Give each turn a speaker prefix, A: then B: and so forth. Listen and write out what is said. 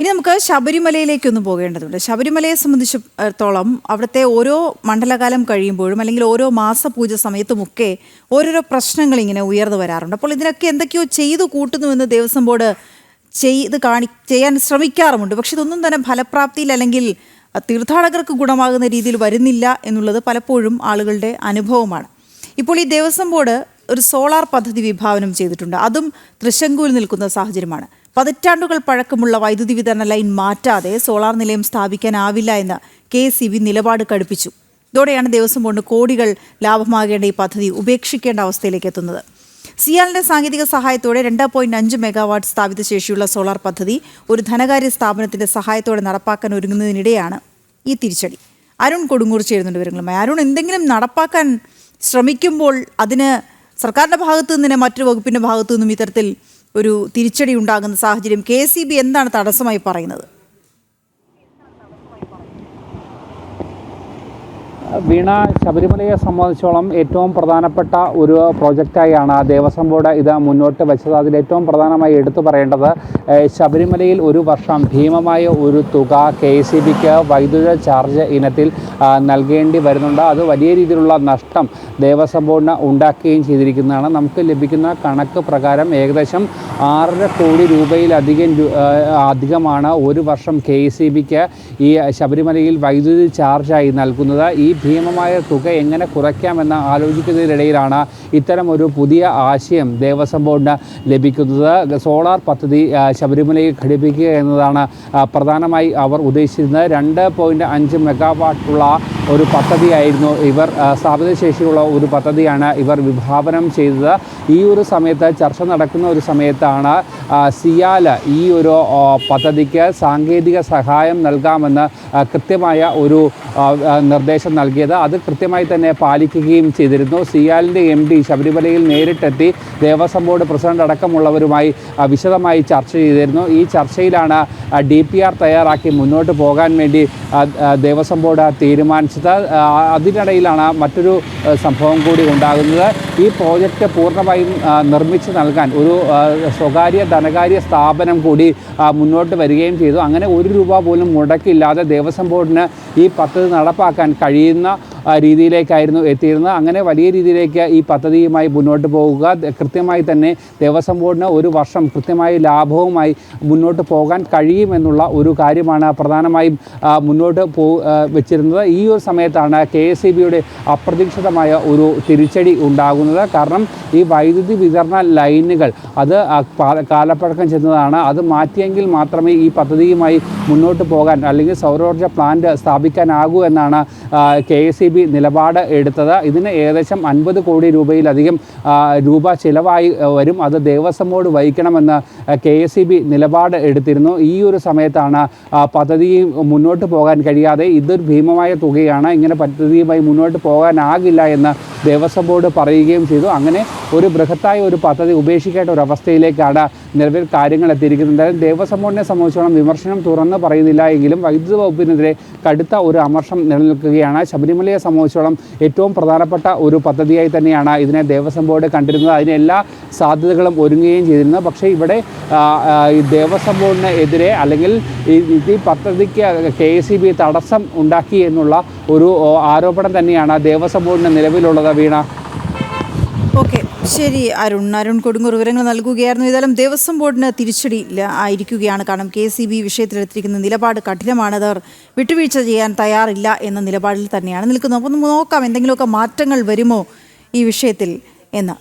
A: ഇനി നമുക്ക് ശബരിമലയിലേക്കൊന്ന് പോകേണ്ടതുണ്ട്. ശബരിമലയെ സംബന്ധിച്ചിടത്തോളം അവിടുത്തെ ഓരോ മണ്ഡലകാലം കഴിയുമ്പോഴും അല്ലെങ്കിൽ ഓരോ മാസപൂജ സമയത്തുമൊക്കെ ഓരോരോ പ്രശ്നങ്ങൾ ഇങ്ങനെ ഉയർന്നു വരാറുണ്ട്. അപ്പോൾ ഇതിനൊക്കെ എന്തൊക്കെയോ ചെയ്തു കൂട്ടുന്നുവെന്ന് ദേവസ്വം ബോർഡ് ചെയ്യാൻ ശ്രമിക്കാറുമുണ്ട്. പക്ഷെ ഇതൊന്നും തന്നെ ഫലപ്രാപ്തിയിൽ അല്ലെങ്കിൽ തീർത്ഥാടകർക്ക് ഗുണമാകുന്ന രീതിയിൽ വരുന്നില്ല എന്നുള്ളത് പലപ്പോഴും ആളുകളുടെ അനുഭവമാണ്. ഇപ്പോൾ ഈ ദേവസ്വം ബോർഡ് ഒരു സോളാർ പദ്ധതി വിഭാവനം ചെയ്തിട്ടുണ്ട്. അതും തൃശങ്കുവിൽ നിൽക്കുന്ന സാഹചര്യമാണ്. പതിറ്റാണ്ടുകൾ പഴക്കമുള്ള വൈദ്യുതി വിതരണ ലൈൻ മാറ്റാതെ സോളാർ നിലയം സ്ഥാപിക്കാനാവില്ല എന്ന് KSEB നിലപാട് കടുപ്പിച്ചു. ഇതോടെയാണ് ദേവസ്വം ബോർഡിന് കോടികൾ ലാഭമാകേണ്ട ഈ പദ്ധതി ഉപേക്ഷിക്കേണ്ട അവസ്ഥയിലേക്ക് എത്തുന്നത്. സിയാലിന്റെ സാങ്കേതിക സഹായത്തോടെ 2.5 മെഗാവാട്ട് സ്ഥാപിത ശേഷിയുള്ള സോളാർ പദ്ധതി ഒരു ധനകാര്യ സ്ഥാപനത്തിന്റെ സഹായത്തോടെ നടപ്പാക്കാൻ ഒരുങ്ങുന്നതിനിടെയാണ് ഈ തിരിച്ചടി. അരുൺ കൊടുങ്ങൂർ ചേരുന്നുണ്ട് വിവരങ്ങളുമായി. അരുൺ, എന്തെങ്കിലും നടപ്പാക്കാൻ ശ്രമിക്കുമ്പോൾ അതിന് സർക്കാരിന്റെ ഭാഗത്തു നിന്ന് മറ്റൊരു വകുപ്പിന്റെ ഭാഗത്തു നിന്നും ഇത്തരത്തിൽ ഒരു തിരിച്ചടി ഉണ്ടാകുന്ന സാഹചര്യം KSEB എന്താണ് തടസ്സമായി പറയുന്നത്?
B: വീണ, ശബരിമലയെ സംബന്ധിച്ചോളം ഏറ്റവും പ്രധാനപ്പെട്ട ഒരു പ്രോജക്റ്റായാണ് ദേവസ്വം ബോർഡ് ഇത് മുന്നോട്ട് വെച്ചത്. അതിൽ ഏറ്റവും പ്രധാനമായി എടുത്തു പറയേണ്ടത് ശബരിമലയിൽ ഒരു വർഷം ഭീമമായ ഒരു തുക KSEBക്ക് വൈദ്യുത ചാർജ് ഇനത്തിൽ നൽകേണ്ടി വരുന്നുണ്ട്. അത് വലിയ രീതിയിലുള്ള നഷ്ടം ദേവസ്വം ബോർഡിന് ഉണ്ടാക്കുകയും ചെയ്തിരിക്കുന്നതാണ്. നമുക്ക് ലഭിക്കുന്ന കണക്ക് പ്രകാരം ഏകദേശം 6.5 കോടി അധികമാണ് ഒരു വർഷം KSEBക്ക് ഈ ശബരിമലയിൽ വൈദ്യുതി ചാർജായി നൽകുന്നത്. ഈ ഭീമമായ തുക എങ്ങനെ കുറയ്ക്കാമെന്ന് ആലോചിക്കുന്നതിനിടയിലാണ് ഇത്തരം ഒരു പുതിയ ആശയം ദേവസ്വം ബോർഡിന് ലഭിക്കുന്നത്. സോളാർ പദ്ധതി ശബരിമലയിൽ ഘടിപ്പിക്കുക എന്നതാണ് പ്രധാനമായി അവർ ഉദ്ദേശിച്ചിരുന്നത്. 2.5 മെഗാവാട്ടുള്ള ഒരു പദ്ധതിയായിരുന്നു ഇവർ, സ്ഥാപിത ശേഷിയുള്ള ഒരു പദ്ധതിയാണ് ഇവർ വിഭാവനം ചെയ്തത്. ഈ ഒരു സമയത്ത് ചർച്ച നടക്കുന്ന ഒരു സമയത്താണ് സിയാൽ ഈ ഒരു പദ്ധതിക്ക് സാങ്കേതിക സഹായം നൽകാമെന്ന് കൃത്യമായ ഒരു നിർദ്ദേശം നൽകിയത്. അത് കൃത്യമായി തന്നെ പാലിക്കുകയും ചെയ്തിരുന്നു. സിയാലിൻ്റെ MD ശബരിമലയിൽ നേരിട്ടെത്തി ദേവസ്വം ബോർഡ് പ്രസിഡന്റ് അടക്കമുള്ളവരുമായി വിശദമായി ചർച്ച ചെയ്തിരുന്നു. ഈ ചർച്ചയിലാണ് DPR തയ്യാറാക്കി മുന്നോട്ട് പോകാൻ വേണ്ടി ദേവസ്വം ബോർഡ് തീരുമാനിച്ചത്. അതിനിടയിലാണ് മറ്റൊരു സംഭവം കൂടി ഉണ്ടാകുന്നത്. ഈ പ്രോജക്റ്റ് പൂർണ്ണമായും നിർമ്മിച്ച് നൽകാൻ ഒരു സ്വകാര്യ ധനകാര്യ സ്ഥാപനം കൂടി മുന്നോട്ട് വരികയും ചെയ്തു. അങ്ങനെ 1 രൂപ പോലും മുടക്കില്ലാതെ ദേവസ്വം ബോർഡിന് ഈ പദ്ധതി നടപ്പാക്കാൻ കഴിയുന്ന രീതിയിലേക്കായിരുന്നു എത്തിയിരുന്നത്. അങ്ങനെ വലിയ രീതിയിലേക്ക് ഈ പദ്ധതിയുമായി മുന്നോട്ട് പോകുക, കൃത്യമായി തന്നെ ദേവസ്വം ബോർഡിന് ഒരു വർഷം കൃത്യമായി ലാഭവുമായി മുന്നോട്ട് പോകാൻ കഴിയുമെന്നുള്ള ഒരു കാര്യമാണ് പ്രധാനമായും മുന്നോട്ട് വെച്ചിരുന്നത്. ഈ ഒരു സമയത്താണ് KSEBയുടെ അപ്രതീക്ഷിതമായ ഒരു തിരിച്ചടി ഉണ്ടാകുന്നത്. കാരണം ഈ വൈദ്യുതി വിതരണ ലൈനുകൾ അത് കാലപ്പഴക്കം ചെന്നതാണ്. അത് മാറ്റിയെങ്കിൽ മാത്രമേ ഈ പദ്ധതിയുമായി മുന്നോട്ട് പോകാൻ അല്ലെങ്കിൽ സൗരോർജ്ജ പ്ലാന്റ് സ്ഥാപിക്കാനാകൂ എന്നാണ് KSEB നിലപാട് എടുത്തത്. ഇതിന് ഏകദേശം 50 കോടി രൂപയിലധികം രൂപ ചിലവായി വരും. അത് ദേവസ്വം ബോർഡ് വഹിക്കണമെന്ന് KSEB നിലപാട് എടുത്തിരുന്നു. ഈ ഒരു സമയത്താണ് പദ്ധതി മുന്നോട്ട് പോകാൻ കഴിയാതെ, ഇതൊരു ഭീമമായ തുകയാണ്, ഇങ്ങനെ പദ്ധതിയുമായി മുന്നോട്ട് പോകാനാകില്ല എന്ന് ദേവസ്വം ബോർഡ് പറയുകയും ചെയ്തു. അങ്ങനെ ഒരു ബൃഹത്തായ ഒരു പദ്ധതി ഉപേക്ഷിക്കേണ്ട ഒരു അവസ്ഥയിലേക്കാണ് നിലവിൽ കാര്യങ്ങൾ എത്തിയിരിക്കുന്നത്. ദേവസ്വം ബോർഡിനെ സംബന്ധിച്ചോളം വിമർശനം തുറന്ന് പറയുന്നില്ല എങ്കിലും വൈദ്യുതി വകുപ്പിനെതിരെ കടുത്ത ഒരു അമർഷം നിലനിൽക്കുകയാണ്. ശബരിമലയെ സംബന്ധിച്ചോളം ഏറ്റവും പ്രധാനപ്പെട്ട ഒരു പദ്ധതിയായി തന്നെയാണ് ഇതിനെ ദേവസ്വം ബോർഡ് കണ്ടിരുന്നത്. അതിന് എല്ലാ സാധ്യതകളും ഒരുങ്ങുകയും ചെയ്തിരുന്നു. പക്ഷേ ഇവിടെ ഈ ദേവസ്വം ബോർഡിന് എതിരെ അല്ലെങ്കിൽ ഈ പദ്ധതിക്ക് KSEB തടസ്സം ഉണ്ടാക്കി എന്നുള്ള ഒരു ആരോപണം തന്നെയാണ് ദേവസ്വം ബോർഡിന് നിലവിലുള്ളത്. വീണ,
A: ഓക്കെ, ശരി. അരുൺ കൊടുങ്ങൂർ വിവരങ്ങൾ നൽകുകയായിരുന്നു. ഏതായാലും ദേവസ്വം ബോർഡിന് തിരിച്ചടി ആയിരിക്കുകയാണ്. കാരണം KSEB വിഷയത്തിലെടുത്തിരിക്കുന്ന നിലപാട് കഠിനമാണ്. അവർ വിട്ടുവീഴ്ച ചെയ്യാൻ തയ്യാറില്ല എന്ന നിലപാടിൽ തന്നെയാണ് നിൽക്കുന്നത്. അപ്പോൾ നോക്കാം എന്തെങ്കിലുമൊക്കെ മാറ്റങ്ങൾ വരുമോ ഈ വിഷയത്തിൽ എന്ന്.